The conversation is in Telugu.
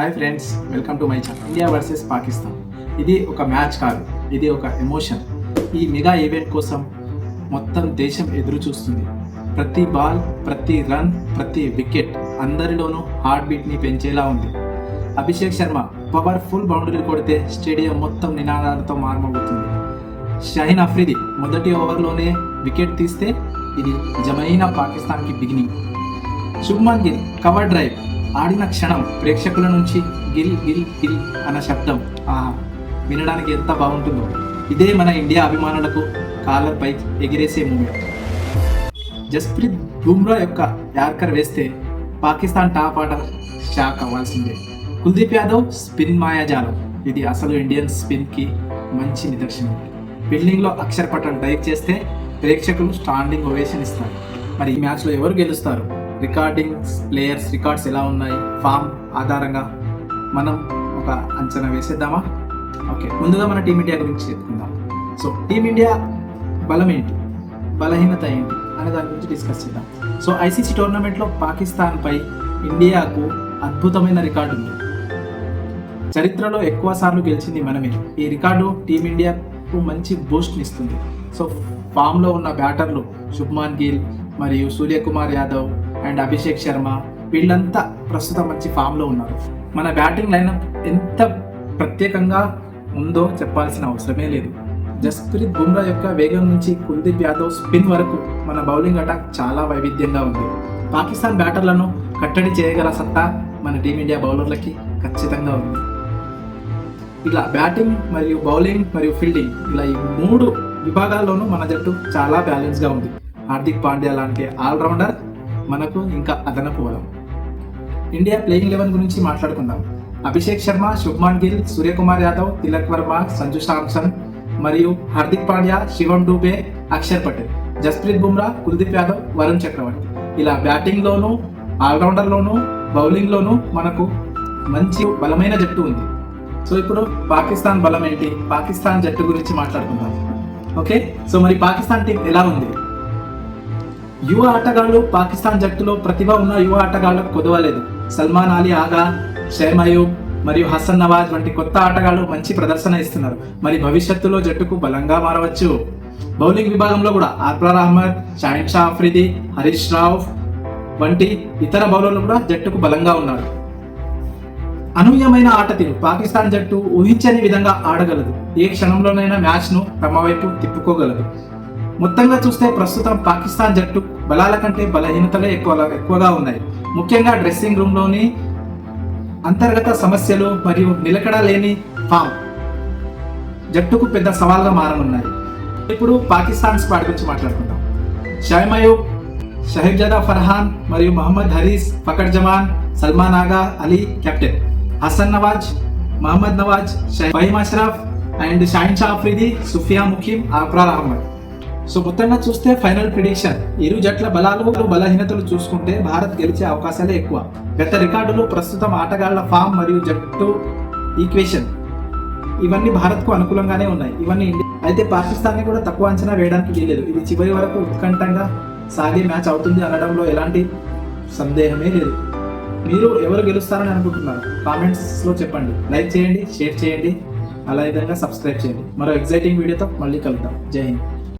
Hi friends, welcome to my channel. India versus Pakistan. ఇది ఒక మ్యాచ్ కాదు, ఇది ఒక ఎమోషన్. ఈ మెగా ఈవెంట్ కోసం మొత్తం దేశం ఎదురు చూస్తుంది. ప్రతి బాల్, ప్రతి రన్, ప్రతి వికెట్ అందరిలోనూ హార్ట్ బీట్ని పెంచేలా ఉంది. అభిషేక్ శర్మ పవర్ఫుల్ బౌండరీ కొడితే స్టేడియం మొత్తం నినాదాలతో మారుమోగుతుంది. షాహీన్ అఫ్రిది మొదటి ఓవర్లోనే వికెట్ తీస్తే ఇది నిజమైన పాకిస్తాన్కి beginning. Shubman Gill cover drive ఆడిన క్షణం ప్రేక్షకుల నుంచి గిల్ గిల్ గిల్ అన్న శబ్దం వినడానికి ఎంత బాగుంటుందో. ఇదే మన ఇండియా అభిమానులకు కాలర్పై ఎగిరేసే మూమెంట్. జస్ప్రీత్ బుమ్రా యొక్క యార్కర్ వేస్తే పాకిస్తాన్ టాప్ ఆర్డర్ షాక్ అవ్వాల్సిందే. కుల్దీప్ యాదవ్ స్పిన్ మాయాజాలం, ఇది అసలు ఇండియన్ స్పిన్కి మంచి నిదర్శనం. ఫీల్డింగ్లో అక్షర్ పటేల్ డైవ్ చేస్తే ప్రేక్షకులు స్టాండింగ్ ఓవేషన్ ఇస్తారు. మరి ఈ మ్యాచ్లో ఎవరు గెలుస్తారు? రికార్డింగ్స్, ప్లేయర్స్ రికార్డ్స్ ఎలా ఉన్నాయి, ఫామ్ ఆధారంగా మనం ఒక అంచనా వేసేద్దామా? ఓకే, ముందుగా మన టీమిండియా గురించి చెప్పుకుందాం. సో టీమిండియా బలం ఏంటి, బలహీనత ఏంటి అనే దాని గురించి డిస్కస్ చేద్దాం. సో ఐసీసీ టోర్నమెంట్లో పాకిస్తాన్పై ఇండియాకు అద్భుతమైన రికార్డు ఉంది. చరిత్రలో ఎక్కువ సార్లు గెలిచింది మనమే. ఈ రికార్డు టీమిండియాకు మంచి బూస్ట్ని ఇస్తుంది. సో ఫామ్లో ఉన్న బ్యాటర్లు శుభ్మాన్ గిల్ మరియు సూర్యకుమార్ యాదవ్ అండ్ అభిషేక్ శర్మ, వీళ్ళంతా ప్రస్తుతం మంచి ఫామ్లో ఉన్నారు. మన బ్యాటింగ్ లైనప్ ఎంత ప్రత్యేకంగా ఉందో చెప్పాల్సిన అవసరమే లేదు. జస్ప్రీత్ బుమ్రా యొక్క వేగం నుంచి కుల్దీప్ యాదవ్ స్పిన్ వరకు మన బౌలింగ్ అటాక్ చాలా వైవిధ్యంగా ఉంది. పాకిస్తాన్ బ్యాటర్లను కట్టడి చేయగల సత్తా మన టీమిండియా బౌలర్లకి ఖచ్చితంగా ఉంది. ఇలా బ్యాటింగ్ మరియు బౌలింగ్ మరియు ఫీల్డింగ్, ఇలా ఈ మూడు విభాగాల్లోనూ మన జట్టు చాలా బ్యాలెన్స్గా ఉంది. హార్దిక్ పాండ్యా లాంటి ఆల్రౌండర్ మనకు ఇంకా అదనపు బలం. ఇండియా ప్లేయింగ్ 11 గురించి మాట్లాడుకుందాం. అభిషేక్ శర్మ, శుభ్మాన్ గిల్, సూర్యకుమార్ యాదవ్, తిలక్ వర్మ, సంజు శాంసన్ మరియు హార్దిక్ పాండ్యా, శివం డూబే, అక్షర్ పటేల్, జస్ప్రీత్ బుమ్రా, కుల్దీప్ యాదవ్, వరుణ్ చక్రవర్తి. ఇలా బ్యాటింగ్లోనూ, ఆల్రౌండర్లోనూ, బౌలింగ్లోనూ మనకు మంచి బలమైన జట్టు ఉంది. సో ఇప్పుడు పాకిస్తాన్ బలం ఏంటి, పాకిస్తాన్ జట్టు గురించి మాట్లాడుకుందాం. ఓకే, సో మరి పాకిస్తాన్ టీం ఎలా ఉంది? యువ ఆటగాళ్లు పాకిస్తాన్ జట్టులో ప్రతిభ ఉన్న యువ ఆటగాళ్లకు కొదవలేదు. సల్మాన్ అలీ ఆగా, షైమ్ అయూబ్ మరియు హసన్ నవాజ్ వంటి కొత్త ఆటగాళ్లు మంచి ప్రదర్శన ఇస్తున్నారు. మరి భవిష్యత్తులో జట్టుకు బలంగా మారవచ్చు. బౌలింగ్ విభాగంలో కూడా అర్ఫాజ్ అహ్మద్, షాహిన్ షా అఫ్రిది, హరీష్ రావ్ వంటి ఇతర బౌలర్లు కూడా జట్టుకు బలంగా ఉన్నారు. అనూహ్యమైన ఆట తీరు, పాకిస్తాన్ జట్టు ఊహించని విధంగా ఆడగలదు. ఏ క్షణంలోనైనా మ్యాచ్ను తమ వైపు తిప్పుకోగలదు. మొత్తంగా చూస్తే ప్రస్తుతం పాకిస్తాన్ జట్టు బలాల కంటే బలహీనతలే ఎక్కువగా ఉన్నాయి. ముఖ్యంగా డ్రెస్సింగ్ రూమ్లోని అంతర్గత సమస్యలు మరియు నిలకడ లేని ఫామ్ జట్టుకు పెద్ద సవాల్గా మారనున్నాయి. ఇప్పుడు పాకిస్తాన్ స్క్వాడ్ గురించి మాట్లాడుకుందాం. షైమ్ అయూబ్, షహీబ్జాదా ఫర్హాన్ మరియు Mohammed Haris, Fakhar Zaman, Salman Agha Ali captain, Hasan Nawaz, Mohammad Nawaz, Faheem Ashraf and Shaheen Shah Afridi, Sufiyan Muqeem, Arfaz Ahmed. So మొత్తంగా చూస్తే ఫైనల్ ప్రిడిక్షన్, ఇరు జట్ల బలాలు బలహీనతలు చూసుకుంటే భారత్ గెలిచే అవకాశాలే ఎక్కువ. గత రికార్డులు, ప్రస్తుతం ఆటగాళ్ల ఫామ్ మరియు జట్టు ఈక్వేషన్ ఇవన్నీ భారత్కు అనుకూలంగానే ఉన్నాయి. ఇవన్నీ అయితే పాకిస్తాన్ని కూడా తక్కువ అంచనా వేయడానికి వీల్లేదు. ఇది చివరి వరకు ఉత్కంఠంగా సాగే మ్యాచ్ అవుతుంది అనడంలో ఎలాంటి సందేహమే లేదు. మీరు ఎవరు గెలుస్తారని అనుకుంటున్నారు? కామెంట్స్లో చెప్పండి. లైక్ చేయండి, షేర్ చేయండి, అలా విధంగా సబ్స్క్రైబ్ చేయండి. మరో ఎగ్జైటింగ్ వీడియోతో మళ్ళీ కలుద్దాం. జై హింద్.